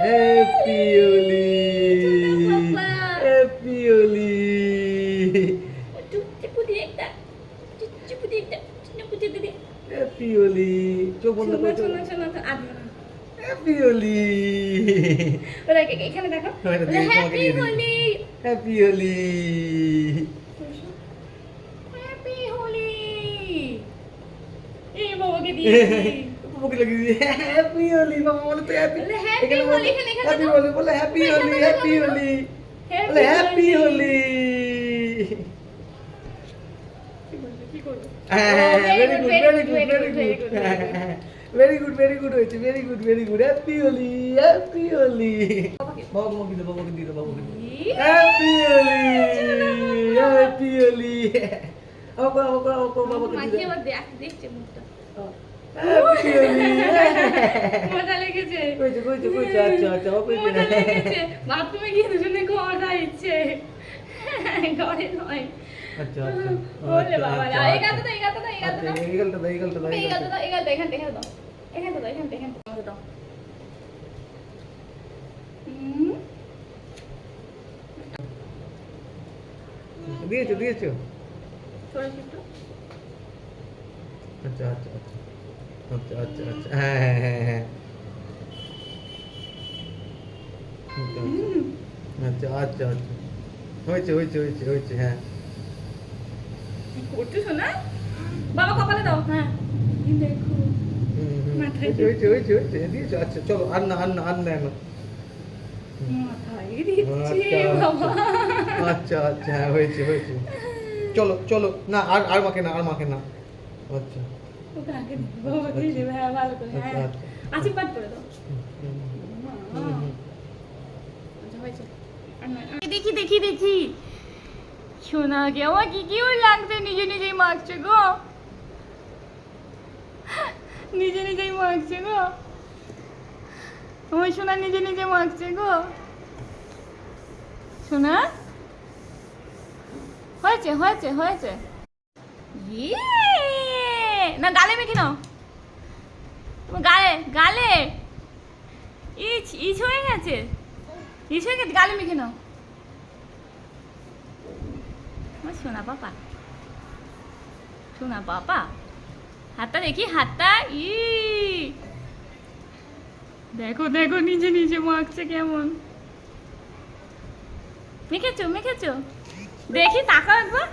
Happy Holi, happy Holi. Happy Holi, চোখ বন্ধ করে হ্যাপি হোলি। এখানে দেখো, happy Holi, happy Holi, happy Holi. এই বাবাকে দিয়েছি। বাবাকে লাগিয়ে দিয়ে হ্যাপি হোলি। বাবা বলে তো হ্যাপি, হ্যাপি হোলি, এখানে হ্যাপি হোলি বলে, হ্যাপি হোলি, হ্যাপি হোলি বলে, happy Holi. Very good, very good, very good, very good, very good হয়েছে, very good, very good. Happy Holi, happy Holi. বাবাকে দিও, বাবাকে দিও, বাবাকে দিও। Happy Holi, happy Holi. বাবাকে দিও। দেখছে মুখটা। হ্যাপি হোলি। মজা লেগেছে। কইছে কইছে কইছে, আচ্ছা আচ্ছা, ও কইছে মজা লেগেছে। বাথরুমে গিয়ে দুজনে খাওয়া ইচ্ছে। ঘরে নয়। আচ্ছা আচ্ছা, বলে বাবা, এই গালটা দাও, এই গালটা দাও, এই গালটা দাও। এই গালটা দাও, এই গালটা দাও, এই গালটা দাও, এই গালটা এখানে দাও। এখানে দাও, এখানে দাও। দিয়েছো দিয়েছো। সরে একটু। আচ্ছা আচ্ছা আচ্ছা আচ্ছা আচ্ছা আচ্ছা, হ্যাঁ হ্যাঁ হ্যাঁ হ্যাঁ, আচ্ছা আচ্ছা আচ্ছা, হয়েছে হয়েছে হয়েছে হয়েছে, হ্যাঁ। কি করছো সোনা? বাবা কপালে দাও। হ্যাঁ, দেখো মাথায় হয়েছে হয়েছে হয়েছে, দিয়েছো। আচ্ছা চলো, আর না আর না আর না না। মাথায় দিচ্ছি বাবা। আচ্ছা আচ্ছা, হ্যাঁ হয়েছে হয়েছে, চলো চলো, না আর আর মাকে না, আর মাকে না। আচ্ছা ওকে আগে বাবা দিয়ে দেবে। হ্যাঁ, ভালো করে। আচ্ছা হ্যাঁ, আচ্ছা, আশীর্বাদ করে দাও। হুম। আচ্ছা হয়েছে। দেখি দেখি দেখি সোনাকে আমার কি কি লাগছে, নিজে নিজেই মাখছে গো, নিজে নিজেই মাখছে গো, আমার সোনা নিজে নিজে মাখছে গো। সোনা হয়েছে হয়েছে হয়েছে। ইয়ে, না গালে মেখে নাও, গালে গালে ইচ ইচ হয়ে গেছে, ইচ হয়ে গেছে, গালে মেখে নাও। শোনা পাপা, শোনা পাপা, হাতটা দেখি, হাতটা। ই দেখো দেখো, নিজে নিজে মাখছে কেমন। মেখেছো মেখেছো, দেখি তাকাও একবার।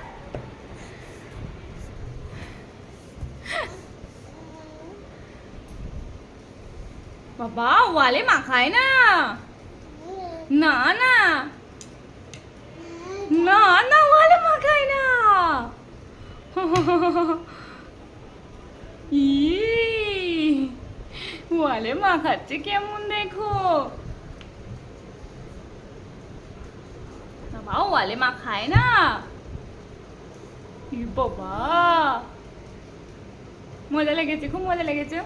বাবা ওয়ালে মাখায় না, না না না না, ওয়ালে মাখায় না। ই ওয়ালে মাখাচ্ছে কেমন দেখো। বাবা ওয়ালে মাখায় না। ই বাবা, মজা লেগেছে, খুব মজা লেগেছে।